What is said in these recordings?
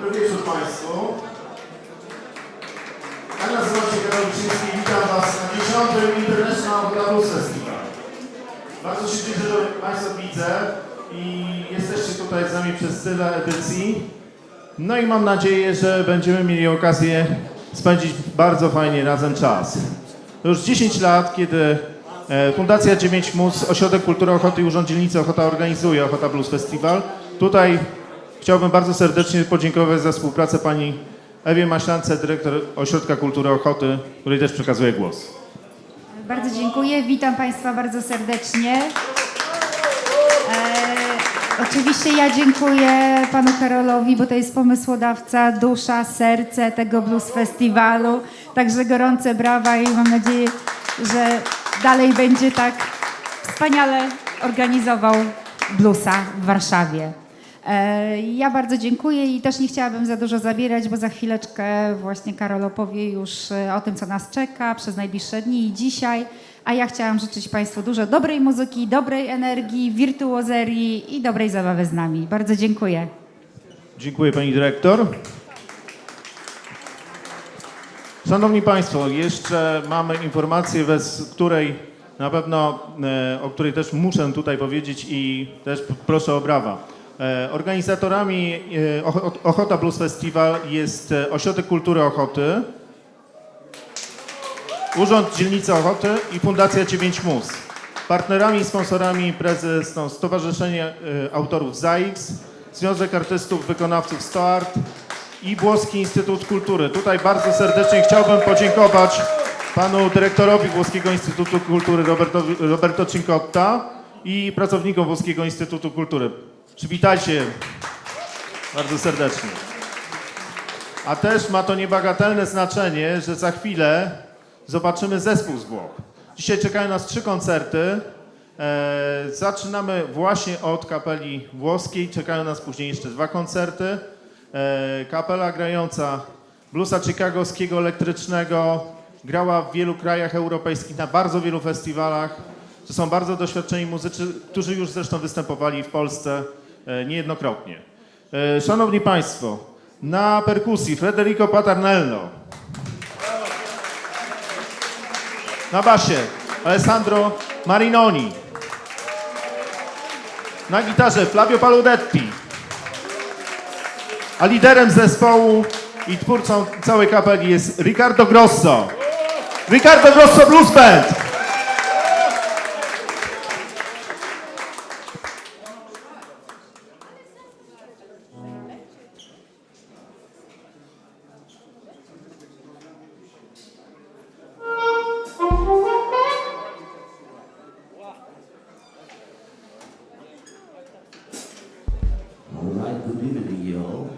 Dobry wieczór Państwu. Ja nazywam się Riccardo, witam Was na 10. International Blues Festival. Bardzo się cieszę, że Państwa widzę i jesteście tutaj z nami przez tyle edycji. No i mam nadzieję, że będziemy mieli okazję spędzić bardzo fajnie razem czas. To już 10 lat, kiedy Fundacja 9 Mus, Ośrodek Kultury Ochoty i Urząd Dzielnicy Ochota organizuje Ochota Blues Festival. Tutaj chciałbym bardzo serdecznie podziękować za współpracę pani Ewie Maślance, dyrektor Ośrodka Kultury Ochoty, której też przekazuję głos. Bardzo dziękuję, witam Państwa bardzo serdecznie. Oczywiście ja dziękuję panu Karolowi, bo to jest pomysłodawca, dusza, serce tego Blues Festiwalu. Także gorące brawa i mam nadzieję, że dalej będzie tak wspaniale organizował bluesa w Warszawie. Ja bardzo dziękuję i też nie chciałabym za dużo zabierać, bo za chwileczkę właśnie Karol opowie już o tym, co nas czeka przez najbliższe dni i dzisiaj. A ja chciałam życzyć Państwu dużo dobrej muzyki, dobrej energii, wirtuozerii i dobrej zabawy z nami. Bardzo dziękuję. Dziękuję pani dyrektor. Szanowni Państwo, jeszcze mamy informację, której na pewno, o której też muszę tutaj powiedzieć i też proszę o brawa. Organizatorami Ochota Blues Festival jest Ośrodek Kultury Ochoty, Urząd Dzielnicy Ochoty i Fundacja 9 Mus. Partnerami i sponsorami prezes Stowarzyszenie Autorów ZAIX, Związek Artystów Wykonawców STOART i Włoski Instytut Kultury. Tutaj bardzo serdecznie chciałbym podziękować panu dyrektorowi Włoskiego Instytutu Kultury Roberto Cincotta i pracownikom Włoskiego Instytutu Kultury. Przywitajcie bardzo serdecznie. A też ma to niebagatelne znaczenie, że za chwilę zobaczymy zespół z Włoch. Dzisiaj czekają nas 3 koncerty. Zaczynamy właśnie od kapeli włoskiej. Czekają nas później jeszcze 2 koncerty. Kapela grająca bluesa chicagowskiego, elektrycznego. Grała w wielu krajach europejskich, na bardzo wielu festiwalach. To są bardzo doświadczeni muzycy, którzy już zresztą występowali w Polsce niejednokrotnie. Szanowni Państwo, na perkusji Federico Paternello. Na basie Alessandro Marinoni. Na gitarze Flavio Paludetti. A liderem zespołu i twórcą całej kapeli jest Riccardo Grosso. Riccardo Grosso Blues Band. Good evening, y'all.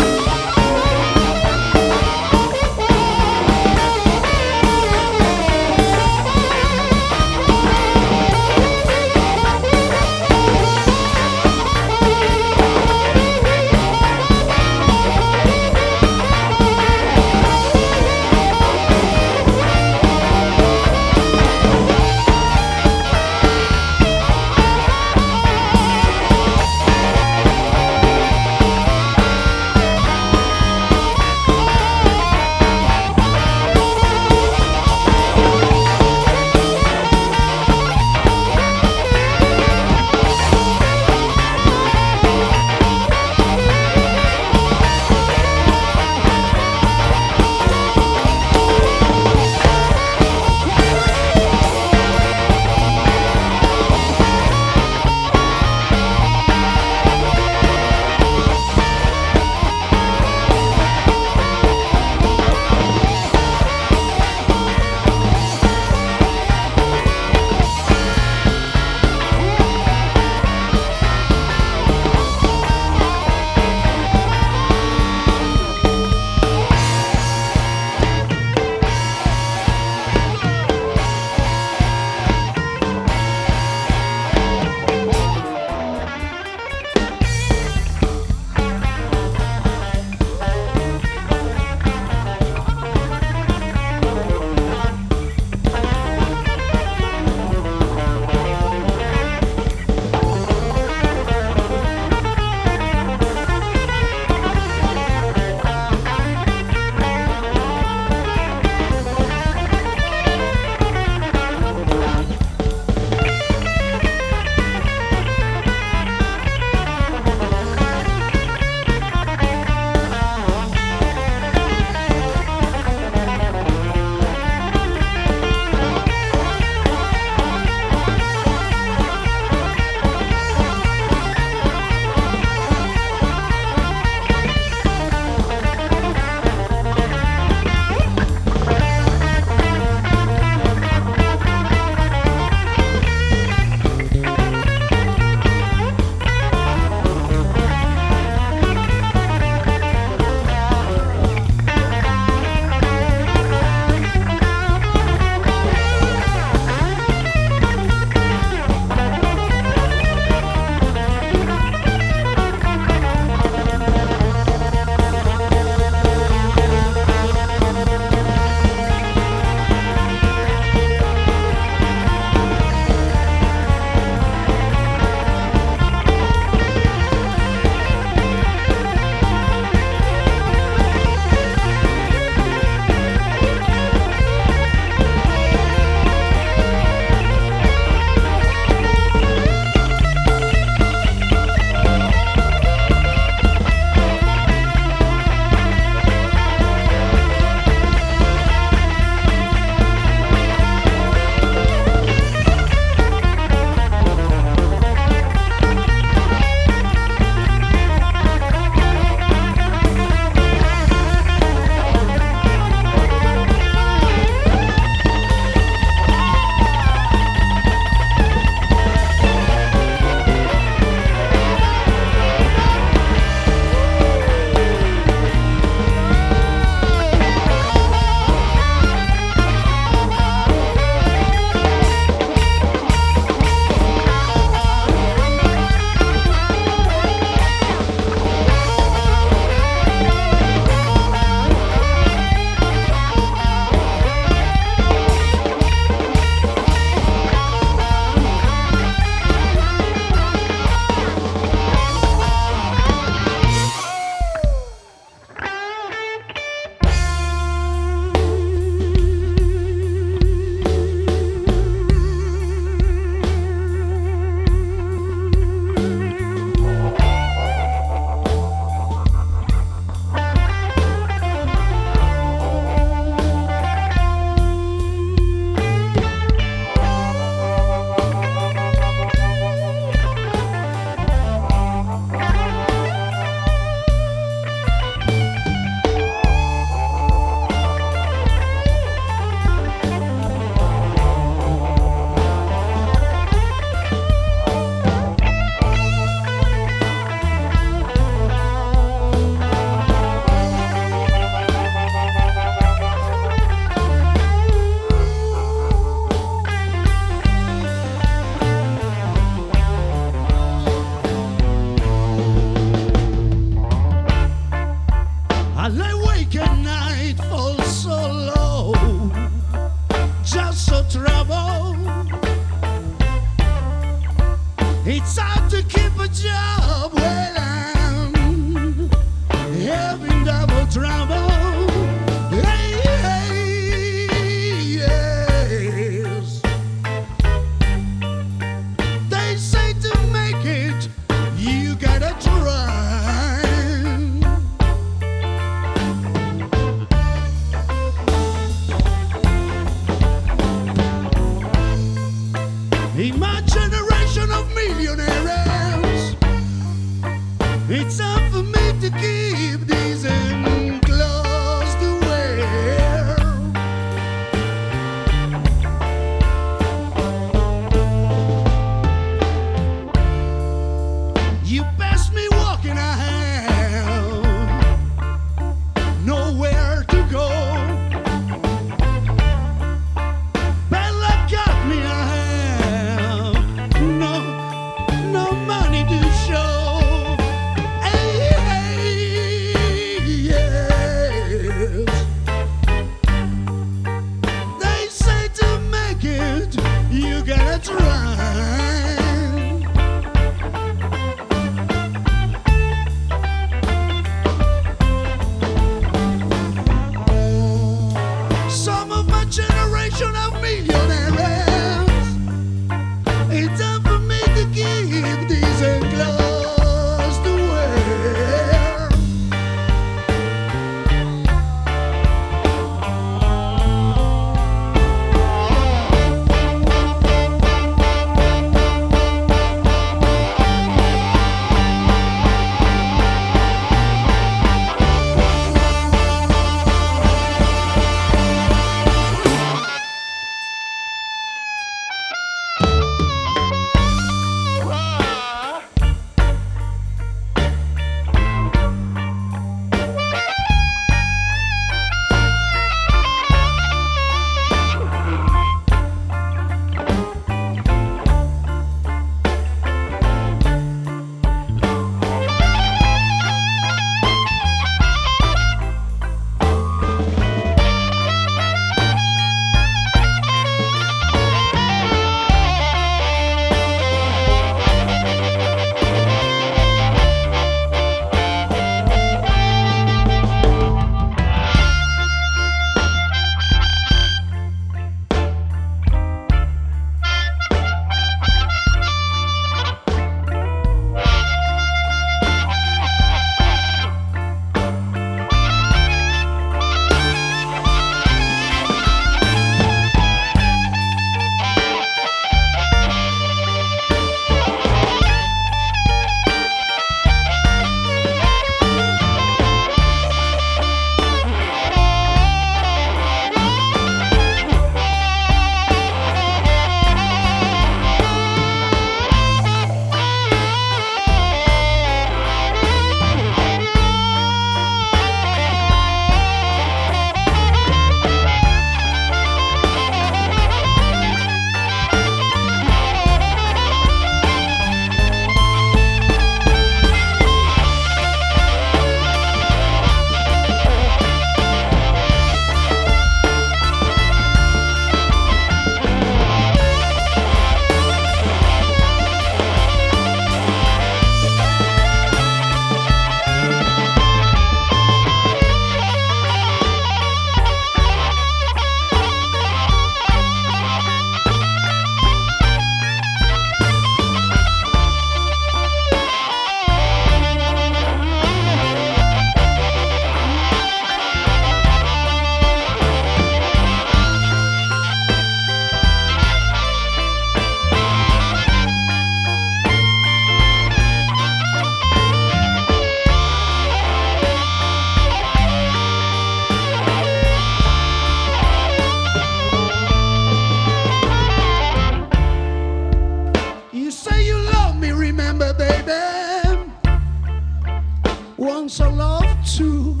too.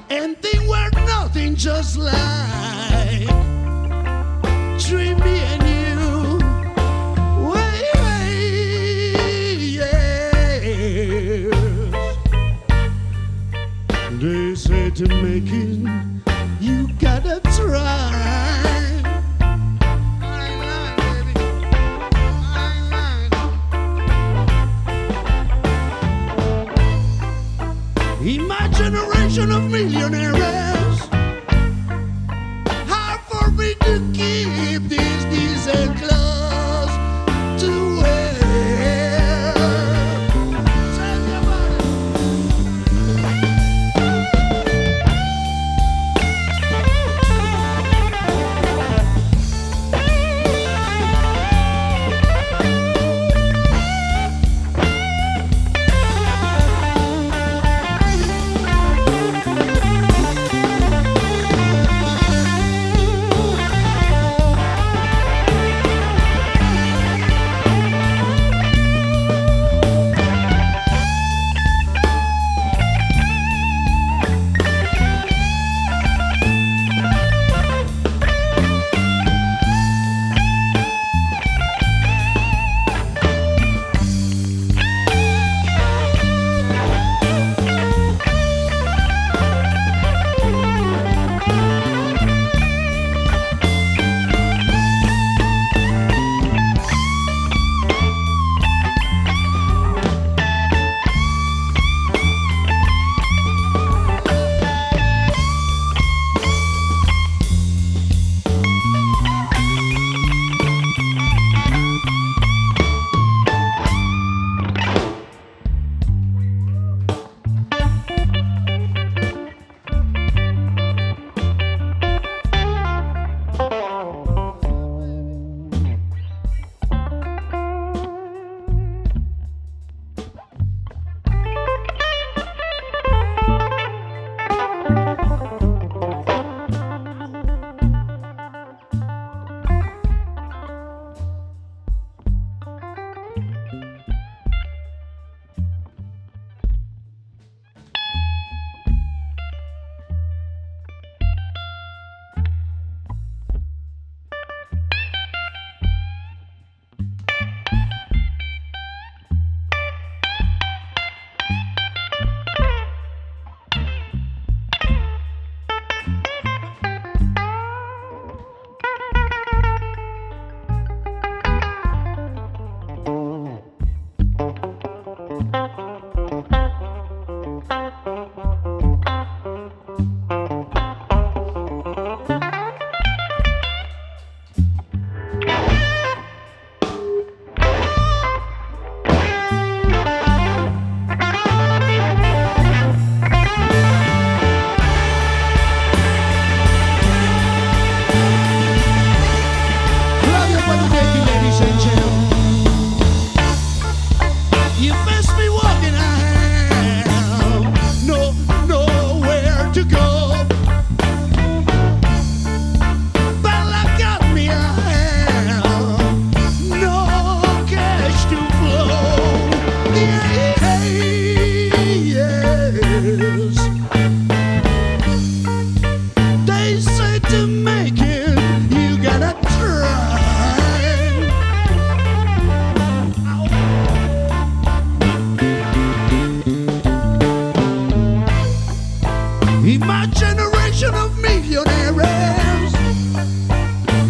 And they were nothing, just like between me and you. Yes. They say to make it, you gotta try. In my generation of millionaires, hard for me to keep these decent clothes to wear. Tell me about it.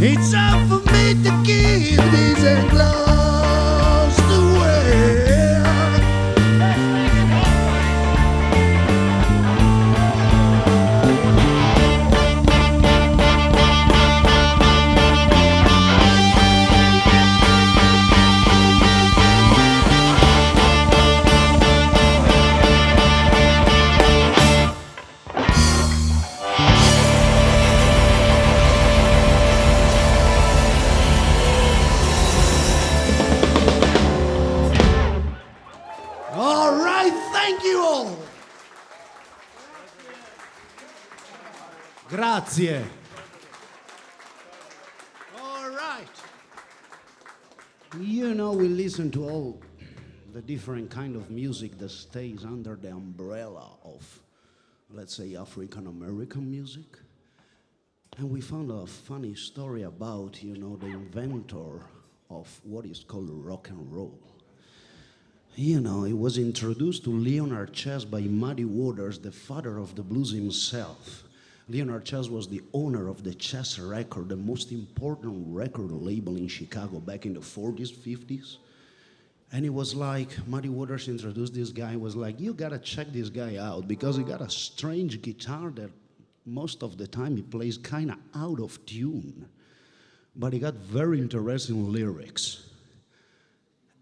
It's time for me to keep these clothes to wear. All right, thank you all. Grazie. All right. You know, we listen to all the different kind of music that stays under the umbrella of, let's say, African American music. And we found a funny story about, you know, the inventor of what is called rock and roll. You know, it was introduced to Leonard Chess by Muddy Waters, the father of the blues himself. Leonard Chess was the owner of the Chess Record, the most important record label in Chicago back in the 40s, 50s. And it was like, Muddy Waters introduced this guy, was like, you gotta check this guy out because he got a strange guitar that most of the time he plays kinda out of tune. But he got very interesting lyrics.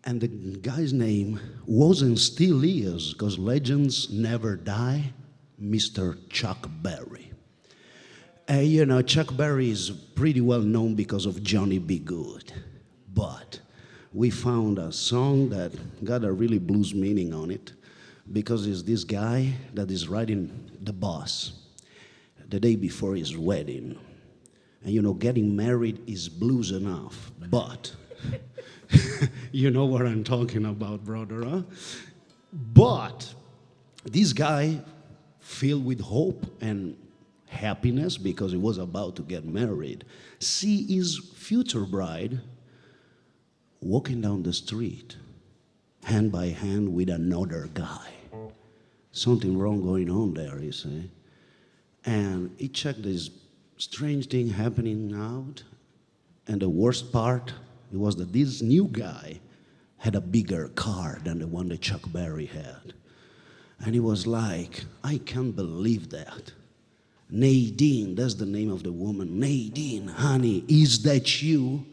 And the guy's name was and still is, because legends never die, Mr. Chuck Berry. You know, Chuck Berry is pretty well known because of Johnny B. Good. But we found a song that got a really blues meaning on it because it's this guy that is riding the bus the day before his wedding. And you know, getting married is blues enough, but you know what I'm talking about, brother, huh? But this guy, filled with hope and happiness because he was about to get married, see his future bride walking down the street, hand by hand with another guy. Something wrong going on there, you see. And he checked this strange thing happening out, and the worst part, it was that this new guy had a bigger car than the one that Chuck Berry had. And he was like, I can't believe that. Nadine, that's the name of the woman. Nadine, honey, is that you?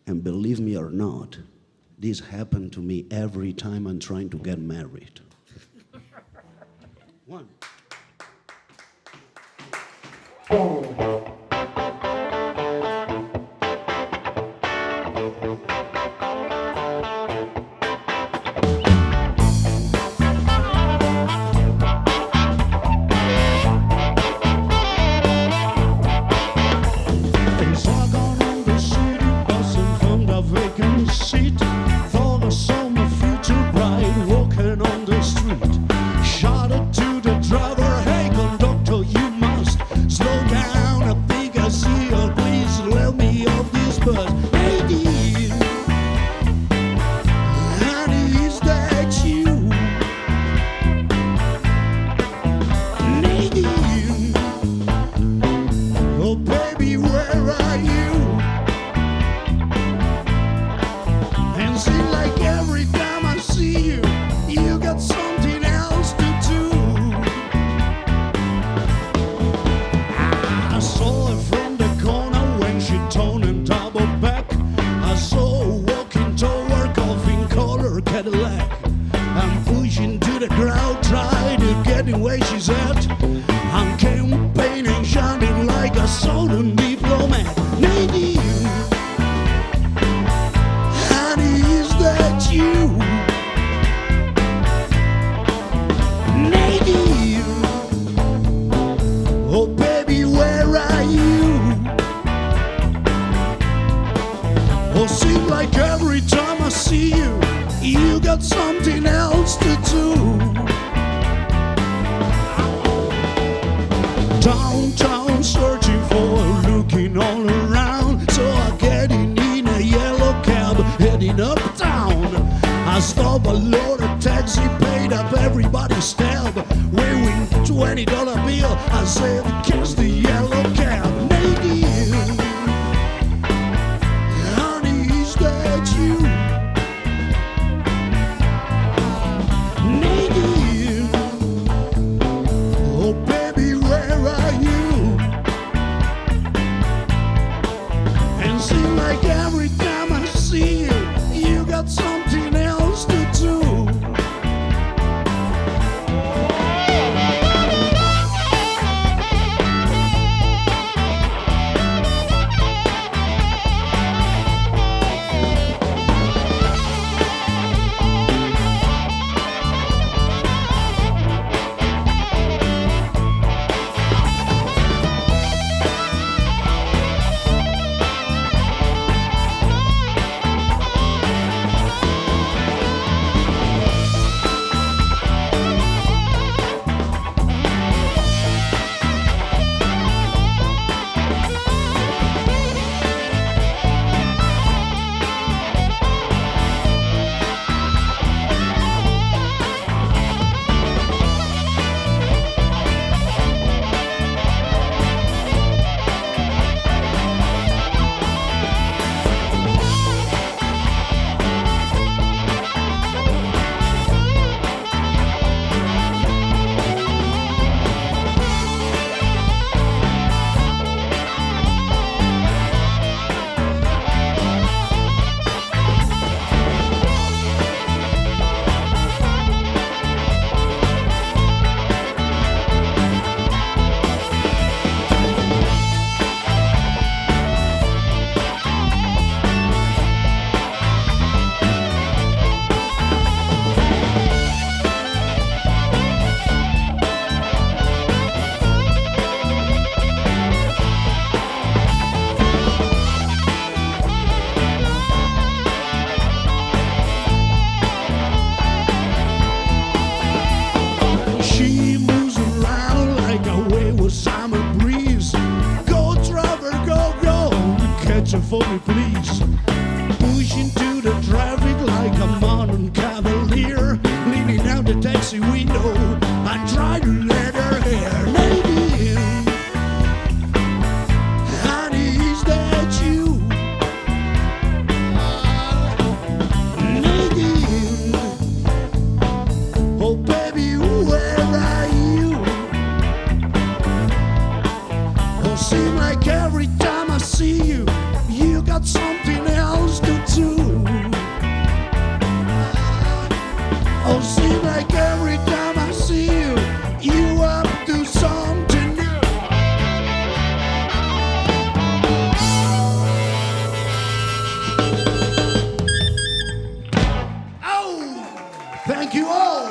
And believe me or not, this happened to me every time I'm trying to get married. One. She moves around like a wayward summer breeze. Go, driver, go, go, catch her for me, please. Push into the traffic like a modern cavalier, leaning out the taxi window. I try to let her hear. Nadine, honey, is that you? Nadine, oh baby, where are you? Oh, seem like every time I see you, you got something else to do. Oh, seem like every time I see you, you up to something new. Oh, thank you all.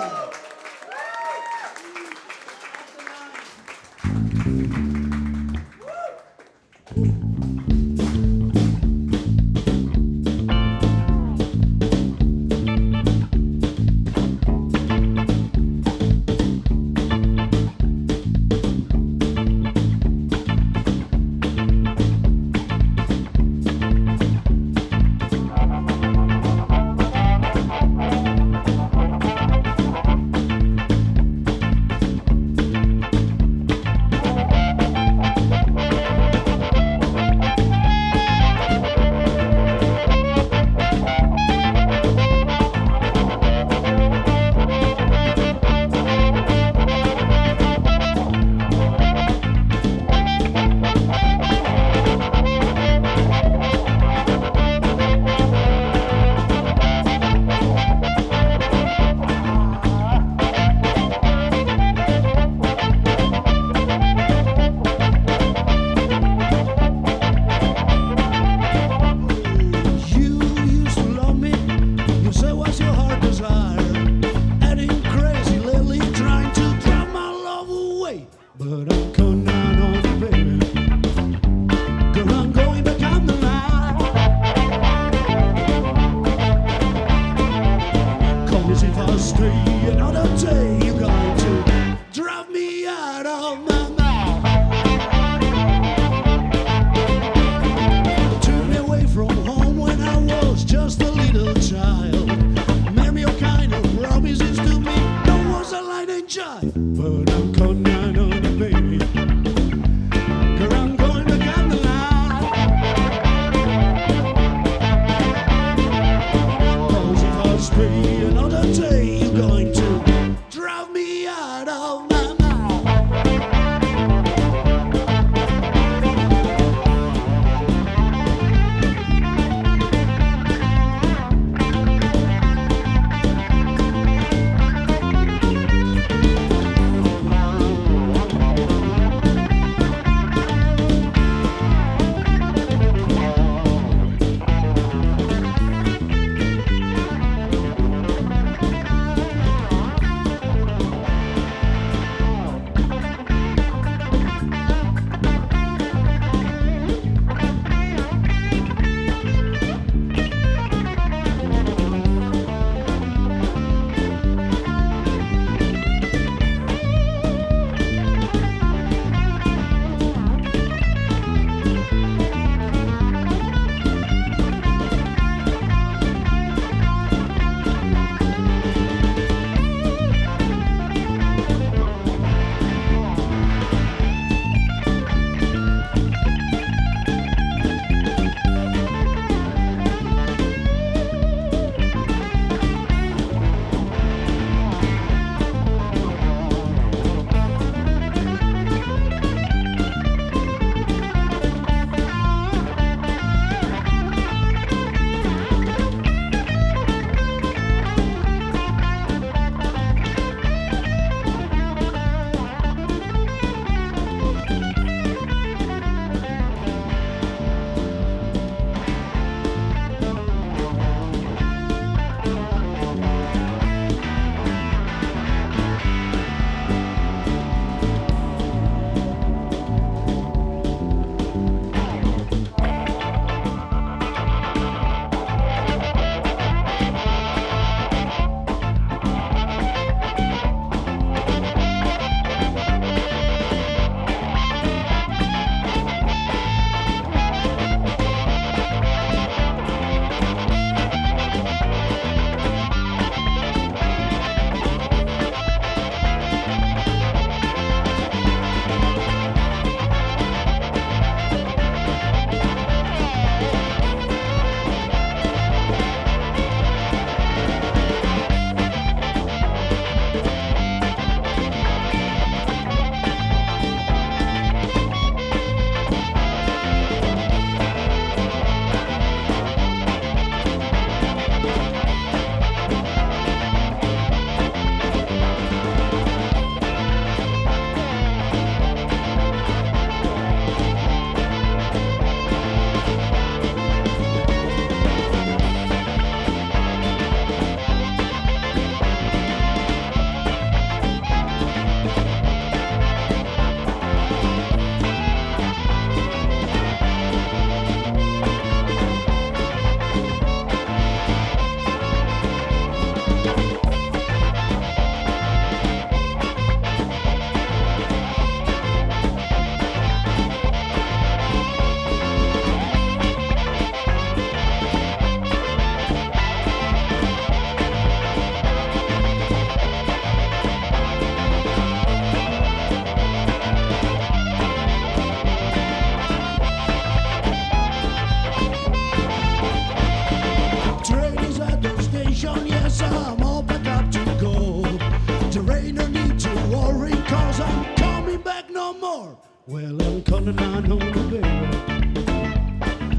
no need to worry, cause I'm coming back no more. Well, I'm calling on the baby.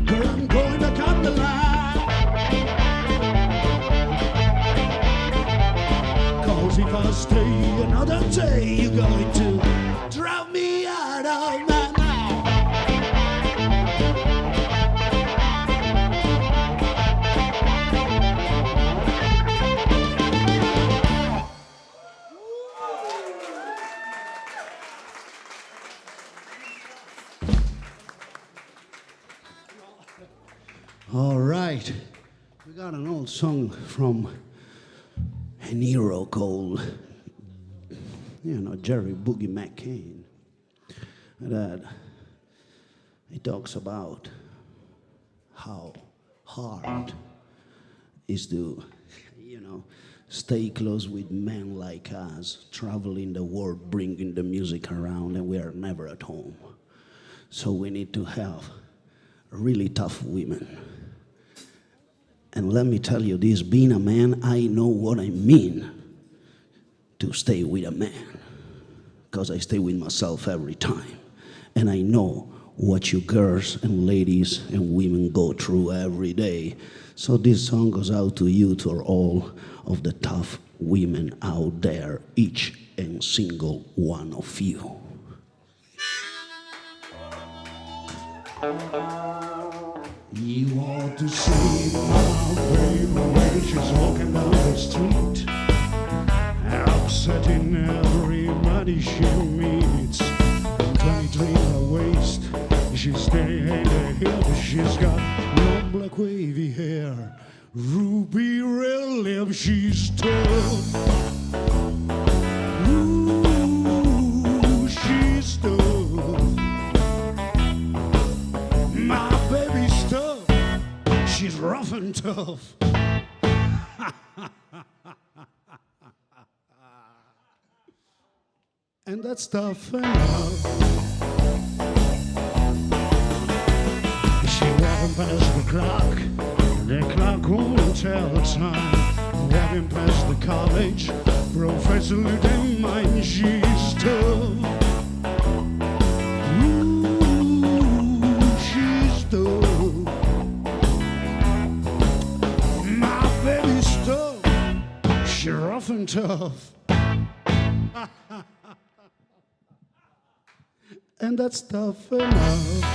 Girl, I'm going back on the line. Cause if I stay another day, you're going to drive me out of my mind. All right, we got an old song from an hero called, Jerry Boogie McCain. That he talks about how hard is to, stay close with men like us, traveling the world, bringing the music around, and we are never at home. So we need to have really tough women. And let me tell you this, being a man, I know what I mean to stay with a man. Because I stay with myself every time. And I know what you girls and ladies and women go through every day. So this song goes out to you, to all of the tough women out there, each and single one of you. You ought to see my baby when she's walking down the street, upsetting everybody she meets. 23 in her waist, she's staying in the hip. She's got long black wavy hair, ruby red lips. She's tough. Ooh, she's tough. My baby's tough. She's rough and tough. And that's tough enough. She walking past the clock won't tell the time. Walking past the college, professor didn't mind. She's tough. Ooh, she's tough. My baby's tough. She's rough and tough. And that's tough enough.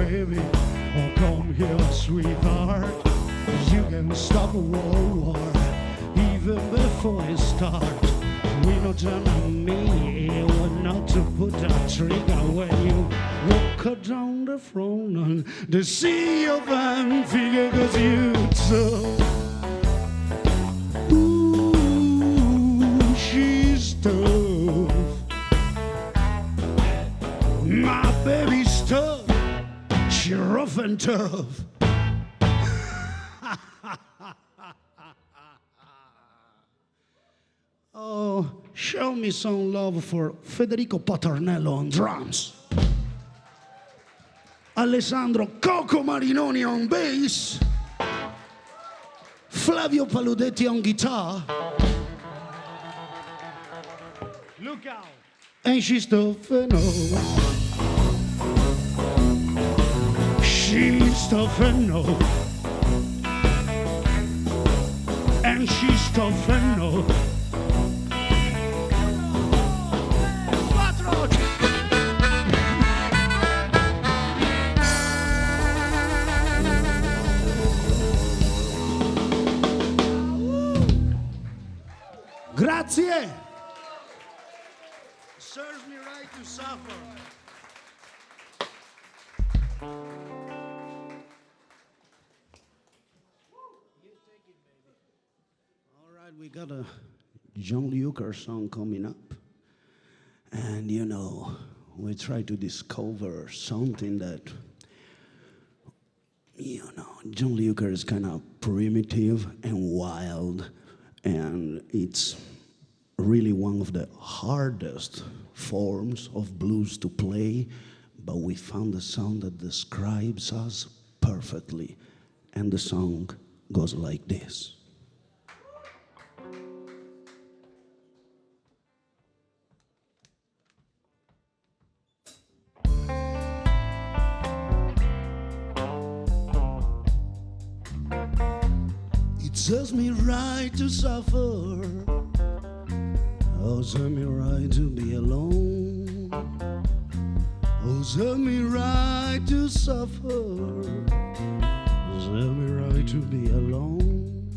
baby. Oh, come here, sweetheart. You can stop a world war even before it starts. We no turn on me, what not to put a trigger when you walk down the front and they see your fine figure, 'cause you so. Ooh, she's tough. My baby's tough. She rough and tough. Oh, show me some love for Federico Paternello on drums. Alessandro Coco Marinoni on bass. Flavio Paludetti on guitar. Look out. And she's tough enough. She's tough enough. And she's tough enough. Grazie. Serves me right to suffer. All right, we got a John Luker song coming up. And you know, we try to discover something that, you know, John Luker is kind of primitive and wild. And it's really one of the hardest forms of blues to play, but we found a sound that describes us perfectly. And the song goes like this. It serves me right to suffer. Oh, serve me right to be alone. Oh, serve me right to suffer. Serve me right to be alone.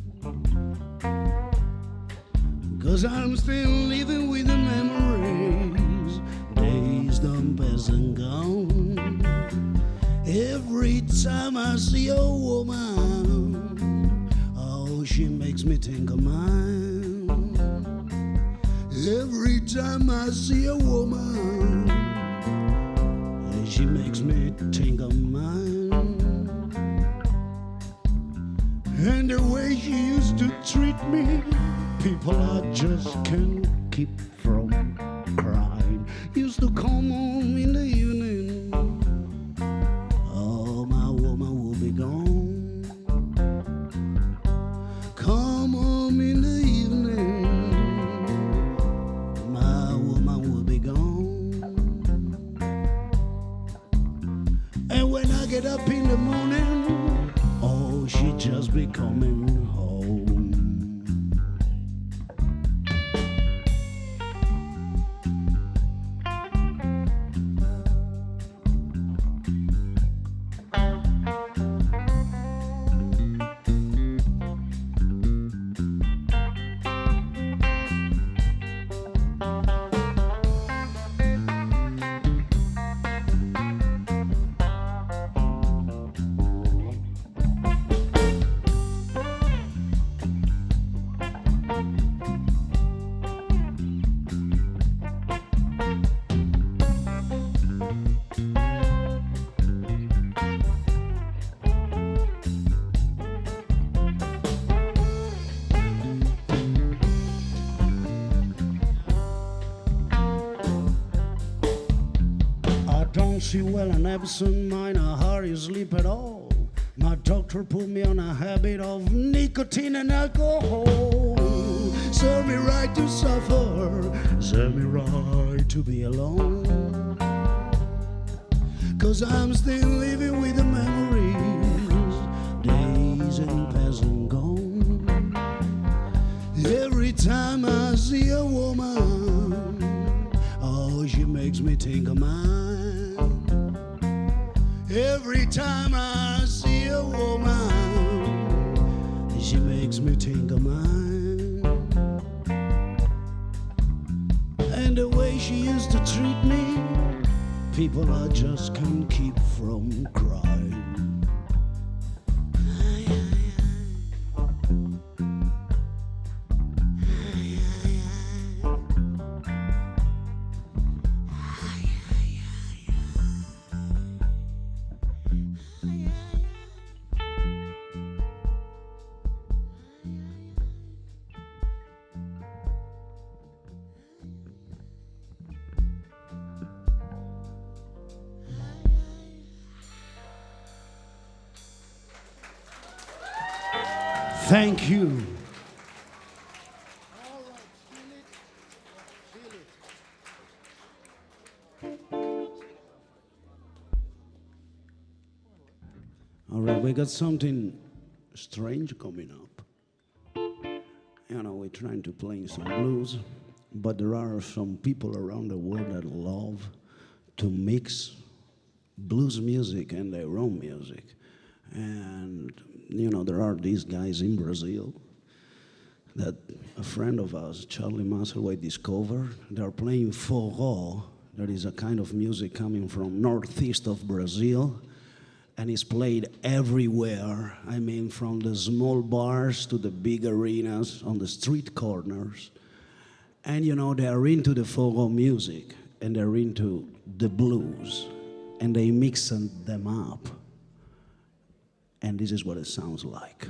'Cause I'm still living with the memories. Days done past and gone. Every time I see a woman, oh, she makes me think of mine. Every time I see a woman, she makes me think of mine. And the way she used to treat me, people I just can't keep from crying. Used to come home in the evening, oh, my woman will be gone. Come home in the evening, my woman will be gone. And when I get up in the morning, oh, she just be coming home. Don't see well, an absent mind, a hardly sleep at all. My doctor put me on a habit of nicotine and alcohol. Serve me right to suffer, serve me right to be alone. 'Cause I'm still living with the memories, days and past and gone. Every time I see a woman, oh, she makes me think of mine. Every time I see a woman, she makes me think of mine. And the way she used to treat me, people I just can't keep from crying. Thank you. All right, we got something strange coming up. You know, we're trying to play some blues, but there are some people around the world that love to mix blues music and their own music. And, you know, there are these guys in Brazil that a friend of ours, Charlie Musselwhite, discovered. They're playing forró. That is a kind of music coming from northeast of Brazil. And it's played everywhere. I mean, from the small bars to the big arenas, on the street corners. And, you know, they're into the forró music, and they're into the blues. And they mix them up. And this is what it sounds like.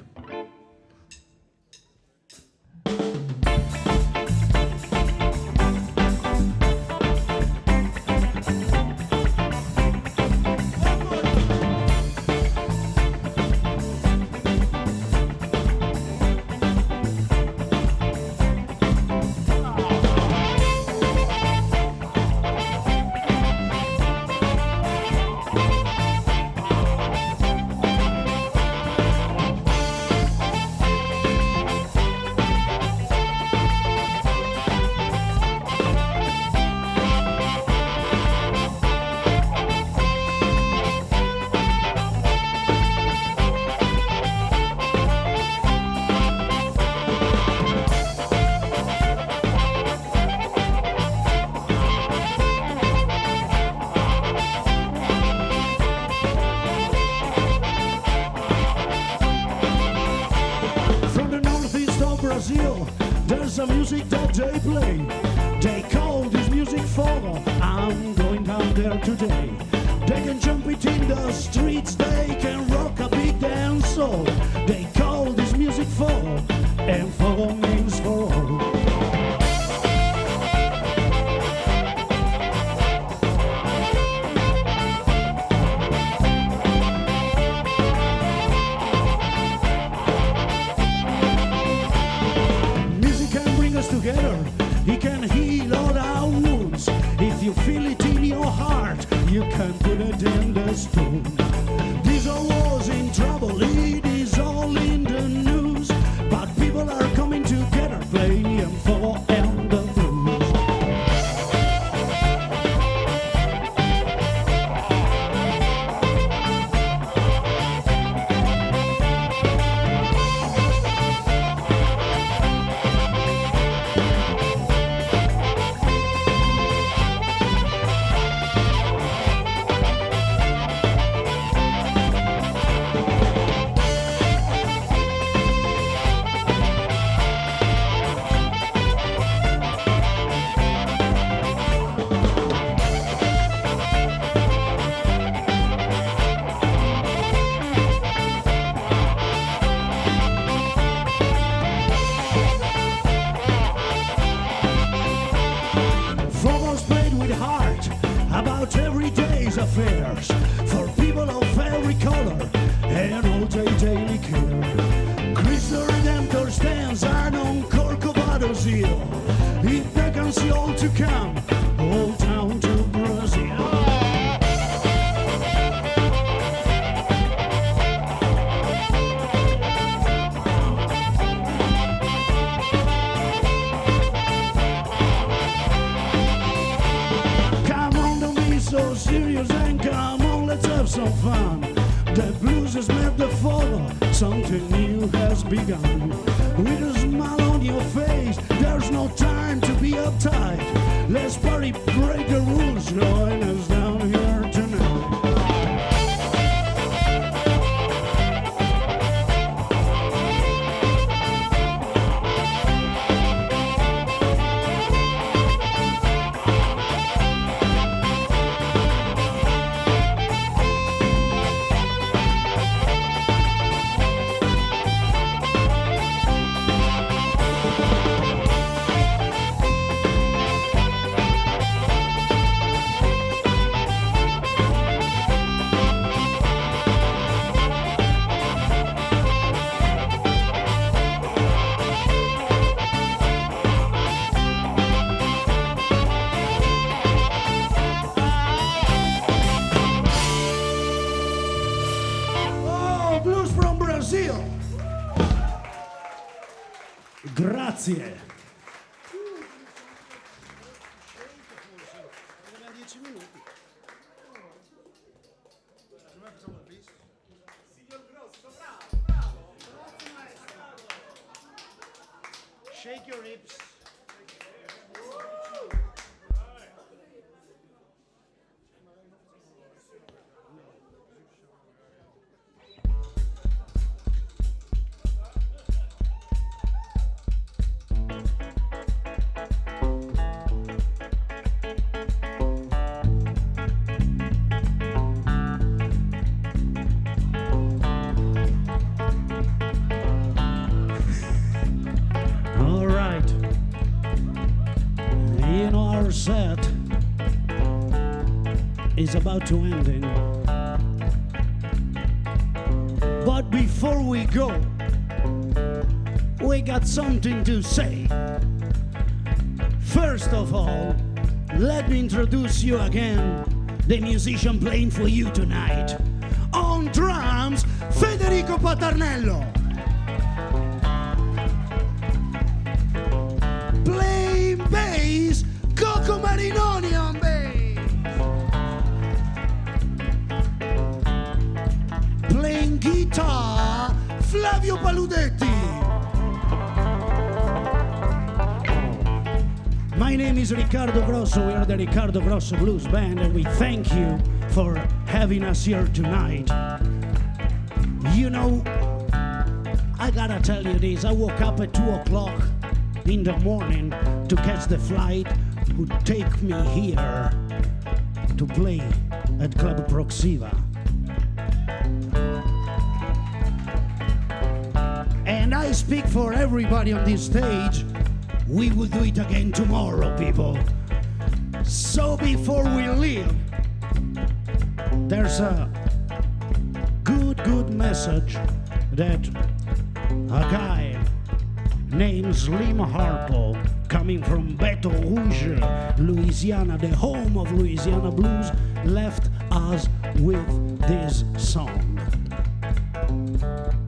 Brazil, there's a music that they play. They call this music forró. I'm going down there today. They can jump it in the streets, they can rock a big dance song. They call this music forró, and forró means for all. Together, he can heal all our wounds. If you feel it in your heart, you can put it in the spoon. This all was in trouble, it is all in the news. But people are coming together, playing for and the blues. About everyday's affairs for people of every color and all day daily care. Christ the Redemptor stands on Corcovado's hill. It beckons you all to come, all down to Brazil. So serious and come on, let's let's have some fun. The blues has met the follow, something new has begun. With a smile on your face, there's no time to be uptight. Let's party, break the rules, join us down here tonight. Oh, blues from Brazil. Grazie. Shake your hips. All right. You know our set is about to end. But before we go, we got something to say. First of all, let me introduce you again, the musician playing for you tonight. On drums, Federico Paternello. Playing bass, Coco Marinoni on bass. Playing guitar, Flavio Paludetti. My name is Riccardo Grosso. We are the Riccardo Grosso Blues Band, and we thank you for having us here tonight. You know, I gotta tell you this. I woke up at 2 o'clock in the morning to catch the flight who take me here to play at Club Proxima. And I speak for everybody on this stage. We will do it again tomorrow, people. So before we leave, there's a good message that a guy named Slim Harpo, coming from Baton Rouge, Louisiana, the home of Louisiana blues, left us with this song.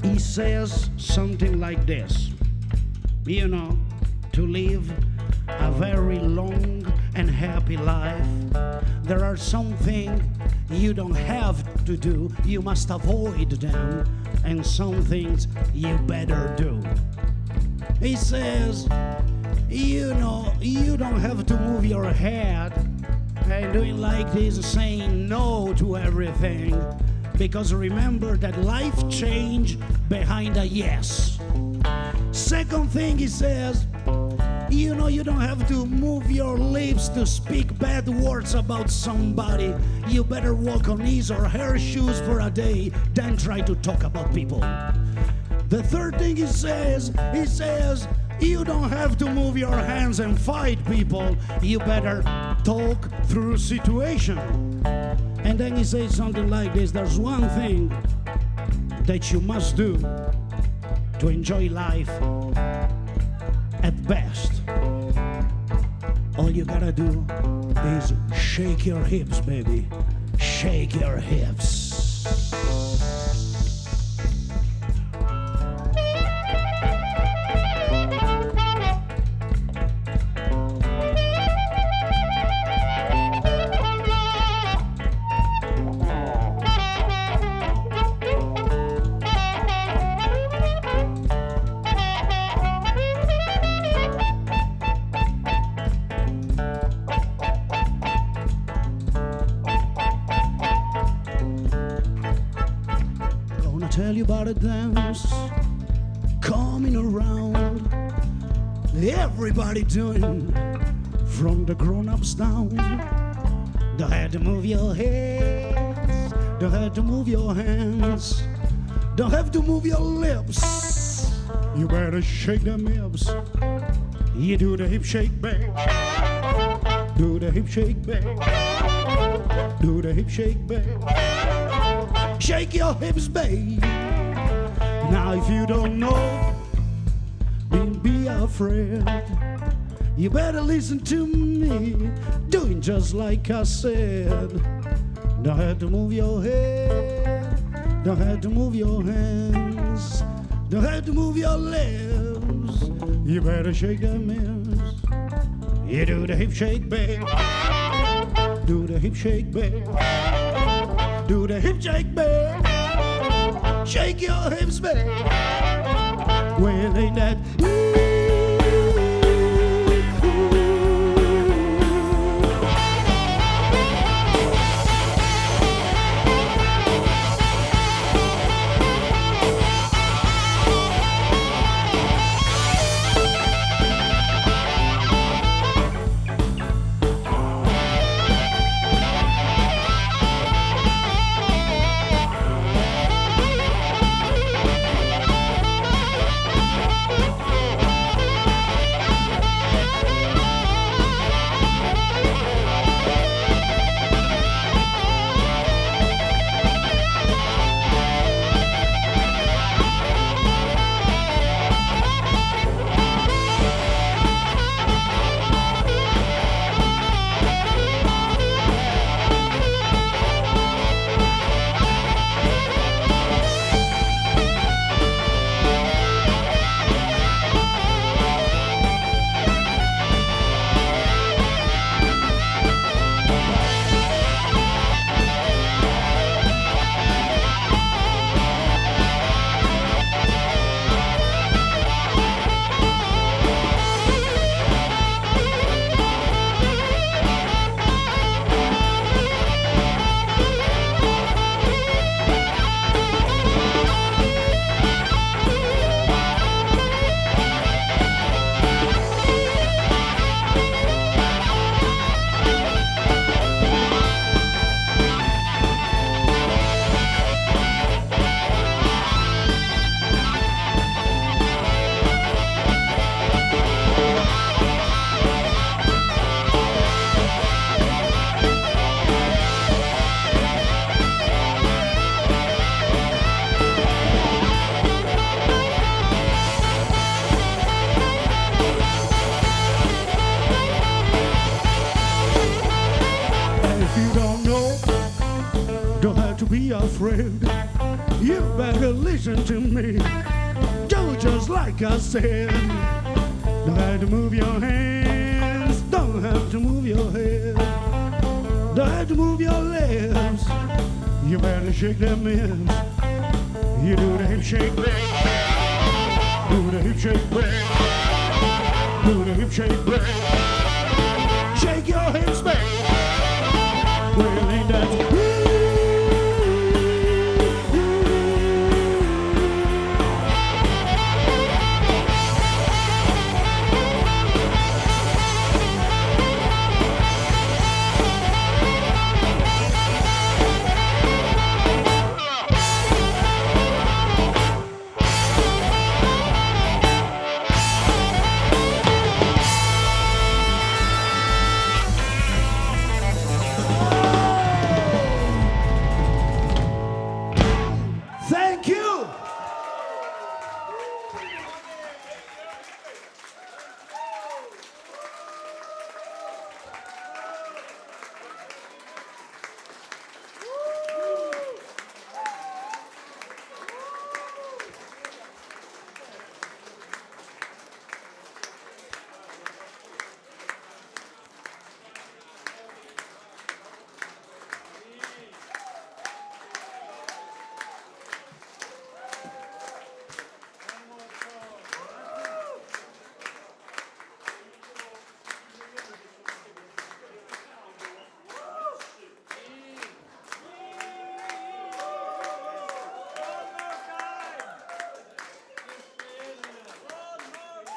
He says something like this: you know, to live a very long and happy life, there are some things you don't have to do, you must avoid them, and some things you better do. He says, you know, you don't have to move your head and doing like this, saying no to everything, because remember that life change behind a yes. Second thing he says, you know, you don't have to move your lips to speak bad words about somebody. You better walk on his or her shoes for a day than try to talk about people. The third thing he says, you don't have to move your hands and fight people. You better talk through situation. And then he says something like this: there's one thing that you must do to enjoy life at best. All you gotta do is shake your hips, baby. Shake your hips. dance coming around. Everybody doing, from the grown-ups down. Don't have to move your heads, don't have to move your hands, don't have to move your lips. You better shake them hips. You do the hip shake, babe. Do the hip shake, babe. Do the hip shake, babe. Shake your hips, babe. Now if you don't know, don't be afraid. You better listen to me, doing just like I said. Don't have to move your head, don't have to move your hands, don't have to move your lips. You better shake them hips. You do the hip shake, babe. Do the hip shake, babe. Do the hip shake, babe. Shake your hips, babe. Well, ain't that be afraid. You better listen to me. Do just like I said. Don't have to move your hands. Don't have to move your head. Don't have to move your lips. You better shake them hips. You do the hip shake, babe. Do the hip shake, babe. Do the hip shake, babe. Shake your hips, babe. Well, ain't that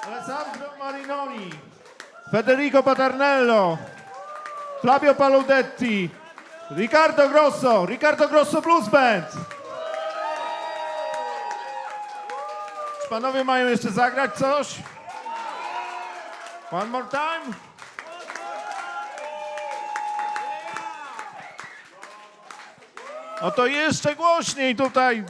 Alessandro Marinoni, Federico Paternello, Flavio Paludetti, Riccardo Grosso Blues Band. Czy panowie mają jeszcze zagrać coś? One more time? No to jeszcze głośniej tutaj.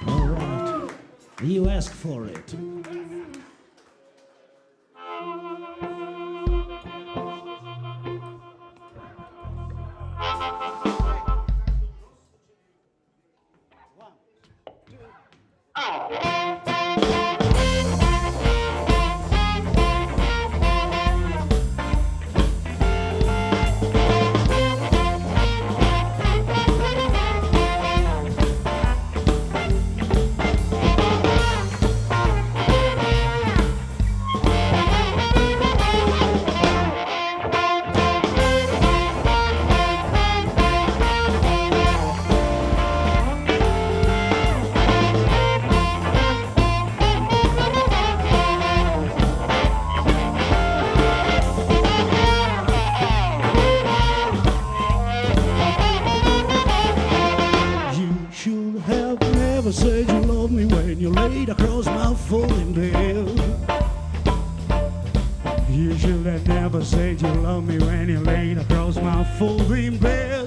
All right. You asked for it. Never said you love me when you laid across my falling bed. You should have never said you love me when you laid across my falling bed.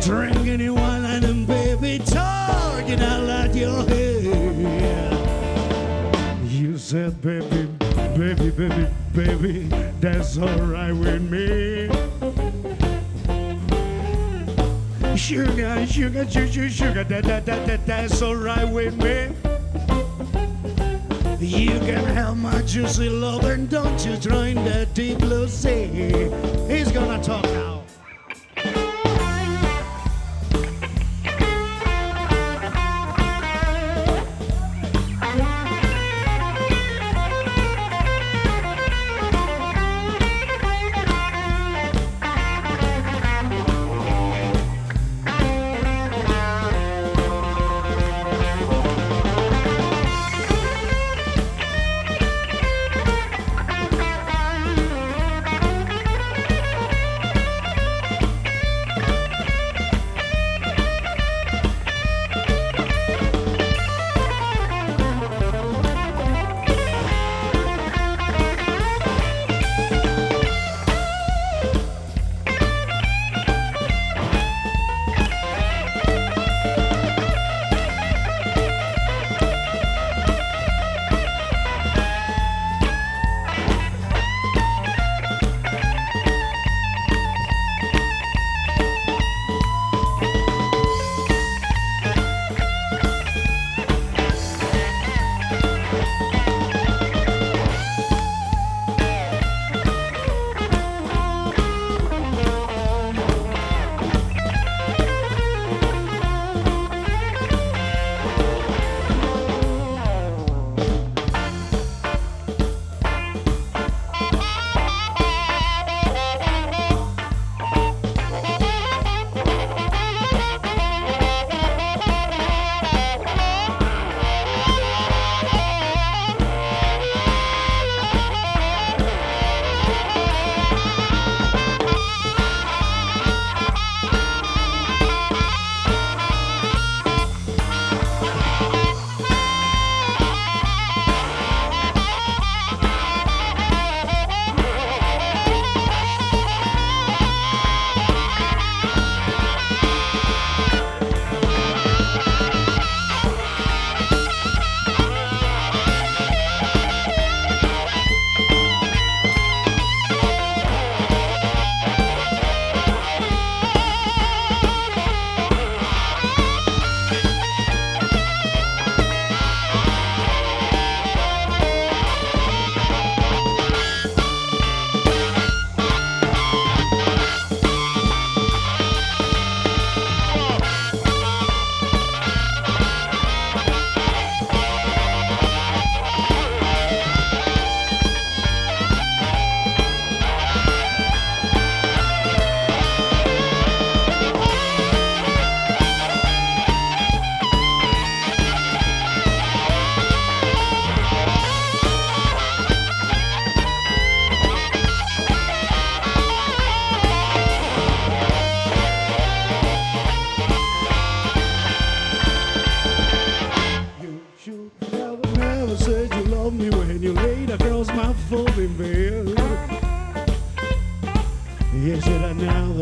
Drinking your wine and baby talking out loud your head. You said baby, baby, baby, baby, that's alright with me. Sugar, sugar, sugar, sugar, that's alright with me. You can have my juicy love and don't you join that deep blue sea. He's gonna talk now.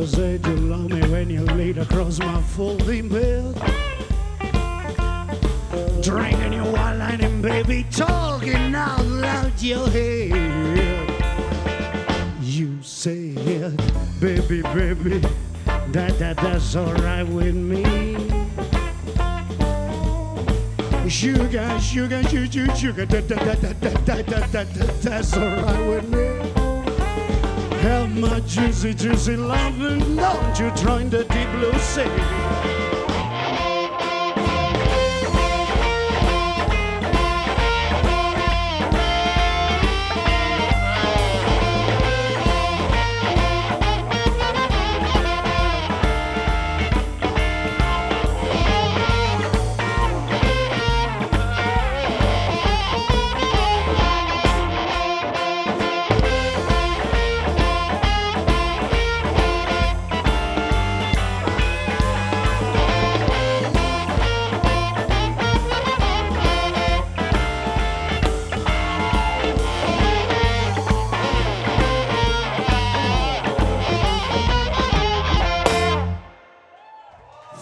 never said you love me when you laid across my folding bed. Drinking your wine and baby, talking out loud your head. You said, baby, baby, that's alright with me. Sugar, sugar, sugar, sugar, that's alright with me. Have my juicy, juicy loving, don't you join the deep blue sea.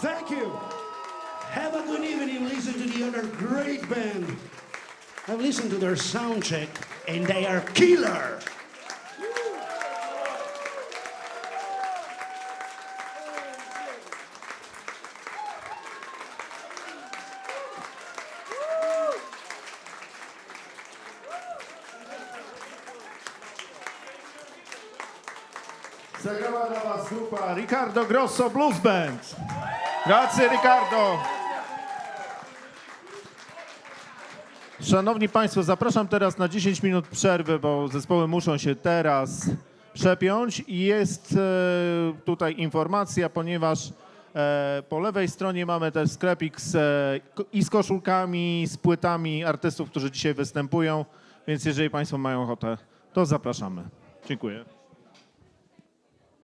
Thank you. Have a good evening. Listen to the other great band. I've listened to their sound check, and they are killer. Zagrała dla was grupa Riccardo Grosso Blues Band. Grazie Riccardo. Szanowni Państwo, zapraszam teraz na 10 minut przerwy, bo zespoły muszą się teraz przepiąć i jest tutaj informacja, ponieważ po lewej stronie mamy też sklepik i z koszulkami, z płytami artystów, którzy dzisiaj występują, więc jeżeli Państwo mają ochotę, to zapraszamy. Dziękuję.